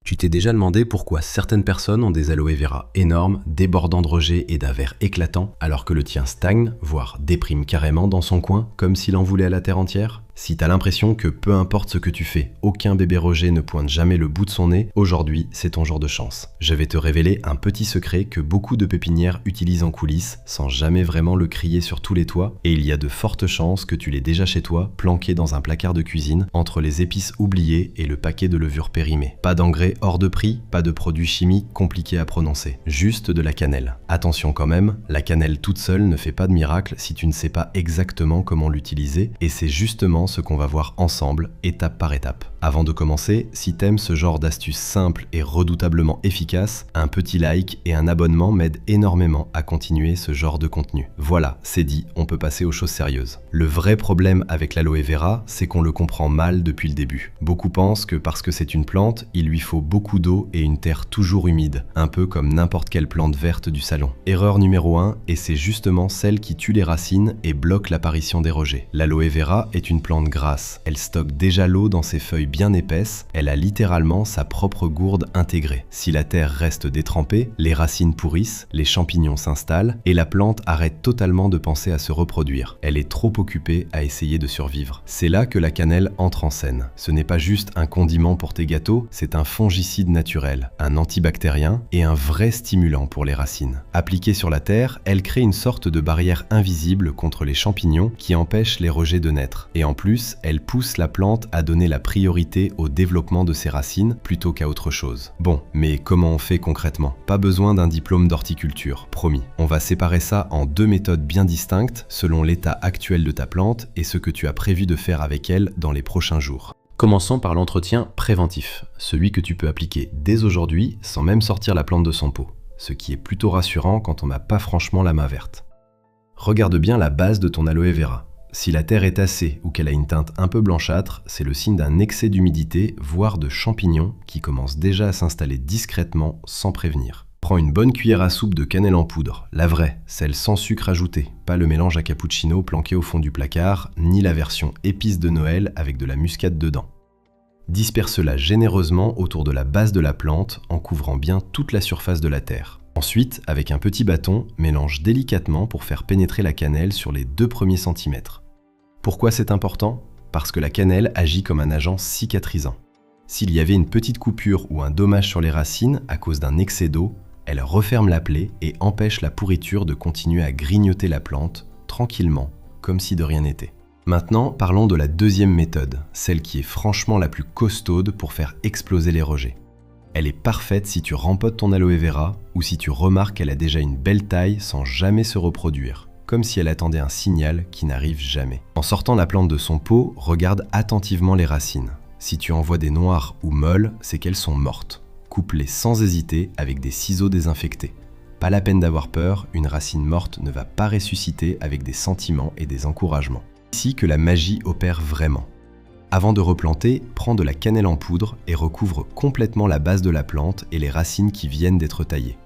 Tu t'es déjà demandé pourquoi certaines personnes ont des aloe vera énormes, débordant de rejets et d'un vert éclatant, alors que le tien stagne, voire déprime carrément dans son coin, comme s'il en voulait à la terre entière? Si t'as l'impression que peu importe ce que tu fais, aucun bébé rejet ne pointe jamais le bout de son nez, aujourd'hui c'est ton jour de chance. Je vais te révéler un petit secret que beaucoup de pépinières utilisent en coulisses, sans jamais vraiment le crier sur tous les toits, et il y a de fortes chances que tu l'aies déjà chez toi, planqué dans un placard de cuisine, entre les épices oubliées et le paquet de levure périmée. Pas d'engrais hors de prix, pas de produits chimiques compliqués à prononcer, juste de la cannelle. Attention quand même, la cannelle toute seule ne fait pas de miracle si tu ne sais pas exactement comment l'utiliser, et c'est justement ce qu'on va voir ensemble, étape par étape. Avant de commencer, si t'aimes ce genre d'astuces simples et redoutablement efficaces, un petit like et un abonnement m'aident énormément à continuer ce genre de contenu. Voilà, c'est dit, on peut passer aux choses sérieuses. Le vrai problème avec l'aloe vera, c'est qu'on le comprend mal depuis le début. Beaucoup pensent que parce que c'est une plante, il lui faut beaucoup d'eau et une terre toujours humide, un peu comme n'importe quelle plante verte du salon. Erreur numéro 1, et c'est justement celle qui tue les racines et bloque l'apparition des rejets. L'aloe vera est une plante grasse, elle stocke déjà l'eau dans ses feuilles bien épaisse, elle a littéralement sa propre gourde intégrée. Si la terre reste détrempée, les racines pourrissent, les champignons s'installent et la plante arrête totalement de penser à se reproduire. Elle est trop occupée à essayer de survivre. C'est là que la cannelle entre en scène. Ce n'est pas juste un condiment pour tes gâteaux, c'est un fongicide naturel, un antibactérien et un vrai stimulant pour les racines. Appliquée sur la terre, elle crée une sorte de barrière invisible contre les champignons qui empêche les rejets de naître. Et en plus, elle pousse la plante à donner la priorité au développement de ses racines plutôt qu'à autre chose. Bon, mais comment on fait concrètement? Pas besoin d'un diplôme d'horticulture, promis. On va séparer ça en deux méthodes bien distinctes selon l'état actuel de ta plante et ce que tu as prévu de faire avec elle dans les prochains jours. Commençons par l'entretien préventif, celui que tu peux appliquer dès aujourd'hui sans même sortir la plante de son pot, ce qui est plutôt rassurant quand on n'a pas franchement la main verte. Regarde bien la base de ton aloe vera. Si la terre est tassée ou qu'elle a une teinte un peu blanchâtre, c'est le signe d'un excès d'humidité, voire de champignons qui commencent déjà à s'installer discrètement sans prévenir. Prends une bonne cuillère à soupe de cannelle en poudre, la vraie, celle sans sucre ajouté, pas le mélange à cappuccino planqué au fond du placard, ni la version épice de Noël avec de la muscade dedans. Disperse-la généreusement autour de la base de la plante en couvrant bien toute la surface de la terre. Ensuite, avec un petit bâton, mélange délicatement pour faire pénétrer la cannelle sur les 2 premiers centimètres. Pourquoi c'est important? Parce que la cannelle agit comme un agent cicatrisant. S'il y avait une petite coupure ou un dommage sur les racines à cause d'un excès d'eau, elle referme la plaie et empêche la pourriture de continuer à grignoter la plante, tranquillement, comme si de rien n'était. Maintenant, parlons de la deuxième méthode, celle qui est franchement la plus costaude pour faire exploser les rejets. Elle est parfaite si tu rempotes ton aloe vera ou si tu remarques qu'elle a déjà une belle taille sans jamais se reproduire, comme si elle attendait un signal qui n'arrive jamais. En sortant la plante de son pot, regarde attentivement les racines. Si tu en vois des noires ou molles, c'est qu'elles sont mortes. Coupe-les sans hésiter avec des ciseaux désinfectés. Pas la peine d'avoir peur, une racine morte ne va pas ressusciter avec des sentiments et des encouragements. C'est ici que la magie opère vraiment. Avant de replanter, prends de la cannelle en poudre et recouvre complètement la base de la plante et les racines qui viennent d'être taillées.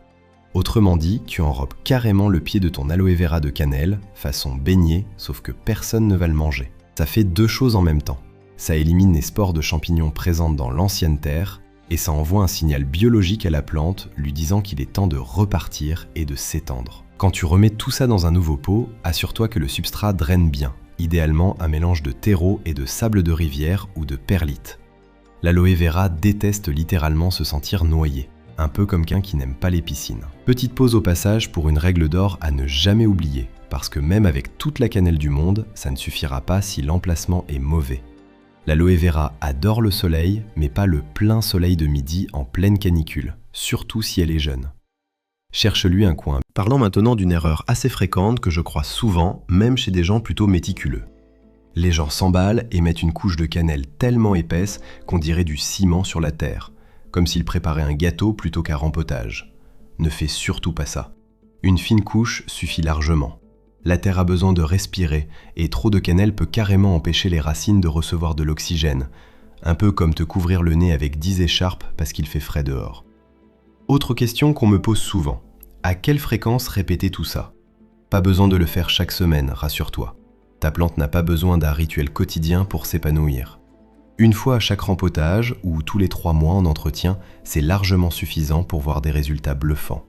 Autrement dit, tu enrobes carrément le pied de ton aloe vera de cannelle, façon beignet, sauf que personne ne va le manger. Ça fait 2 choses en même temps. Ça élimine les spores de champignons présentes dans l'ancienne terre, et ça envoie un signal biologique à la plante lui disant qu'il est temps de repartir et de s'étendre. Quand tu remets tout ça dans un nouveau pot, assure-toi que le substrat draine bien, idéalement un mélange de terreau et de sable de rivière ou de perlite. L'aloe vera déteste littéralement se sentir noyé, un peu comme quelqu'un qui n'aime pas les piscines. Petite pause au passage pour une règle d'or à ne jamais oublier, parce que même avec toute la cannelle du monde, ça ne suffira pas si l'emplacement est mauvais. L'aloe vera adore le soleil, mais pas le plein soleil de midi en pleine canicule, surtout si elle est jeune. Cherche-lui un coin. Parlons maintenant d'une erreur assez fréquente que je crois souvent, même chez des gens plutôt méticuleux. Les gens s'emballent et mettent une couche de cannelle tellement épaisse qu'on dirait du ciment sur la terre, comme s'ils préparaient un gâteau plutôt qu'un rempotage. Ne fais surtout pas ça. Une fine couche suffit largement. La terre a besoin de respirer et trop de cannelle peut carrément empêcher les racines de recevoir de l'oxygène, un peu comme te couvrir le nez avec 10 écharpes parce qu'il fait frais dehors. Autre question qu'on me pose souvent, à quelle fréquence répéter tout ça? Pas besoin de le faire chaque semaine, rassure-toi. Ta plante n'a pas besoin d'un rituel quotidien pour s'épanouir. Une fois à chaque rempotage ou tous les 3 mois en entretien, c'est largement suffisant pour voir des résultats bluffants.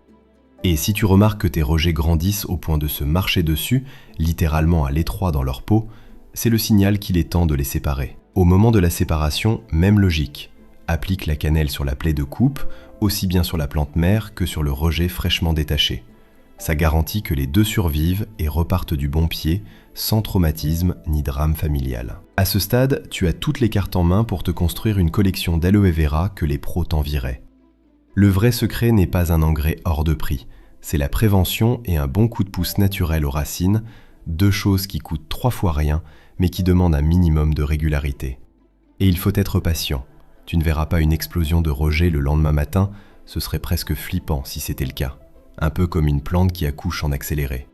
Et si tu remarques que tes rejets grandissent au point de se marcher dessus, littéralement à l'étroit dans leur peau, c'est le signal qu'il est temps de les séparer. Au moment de la séparation, même logique. Applique la cannelle sur la plaie de coupe, aussi bien sur la plante mère que sur le rejet fraîchement détaché. Ça garantit que les deux survivent et repartent du bon pied, sans traumatisme ni drame familial. À ce stade, tu as toutes les cartes en main pour te construire une collection d'aloe vera que les pros t'envieraient. Le vrai secret n'est pas un engrais hors de prix, c'est la prévention et un bon coup de pouce naturel aux racines, 2 choses qui coûtent 3 fois rien, mais qui demandent un minimum de régularité. Et il faut être patient. Tu ne verras pas une explosion de rejet le lendemain matin, ce serait presque flippant si c'était le cas. Un peu comme une plante qui accouche en accéléré.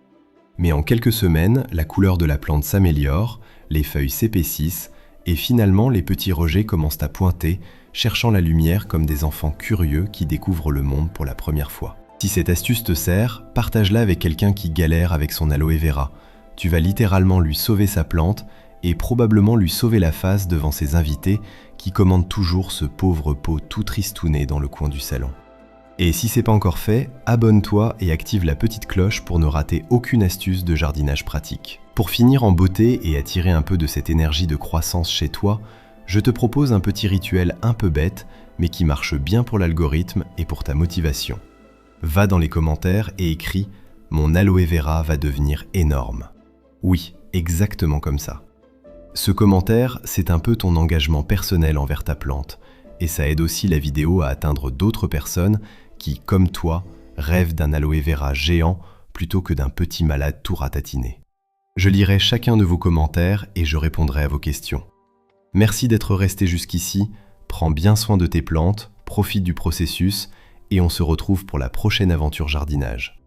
Mais en quelques semaines, la couleur de la plante s'améliore, les feuilles s'épaississent, et finalement les petits rejets commencent à pointer, cherchant la lumière comme des enfants curieux qui découvrent le monde pour la première fois. Si cette astuce te sert, partage-la avec quelqu'un qui galère avec son aloe vera. Tu vas littéralement lui sauver sa plante et probablement lui sauver la face devant ses invités qui commandent toujours ce pauvre pot tout tristouné dans le coin du salon. Et si c'est pas encore fait, abonne-toi et active la petite cloche pour ne rater aucune astuce de jardinage pratique. Pour finir en beauté et attirer un peu de cette énergie de croissance chez toi, je te propose un petit rituel un peu bête, mais qui marche bien pour l'algorithme et pour ta motivation. Va dans les commentaires et écris « Mon aloe vera va devenir énorme ». Oui, exactement comme ça. Ce commentaire, c'est un peu ton engagement personnel envers ta plante, et ça aide aussi la vidéo à atteindre d'autres personnes qui, comme toi, rêvent d'un aloe vera géant plutôt que d'un petit malade tout ratatiné. Je lirai chacun de vos commentaires et je répondrai à vos questions. Merci d'être resté jusqu'ici, prends bien soin de tes plantes, profite du processus et on se retrouve pour la prochaine aventure jardinage.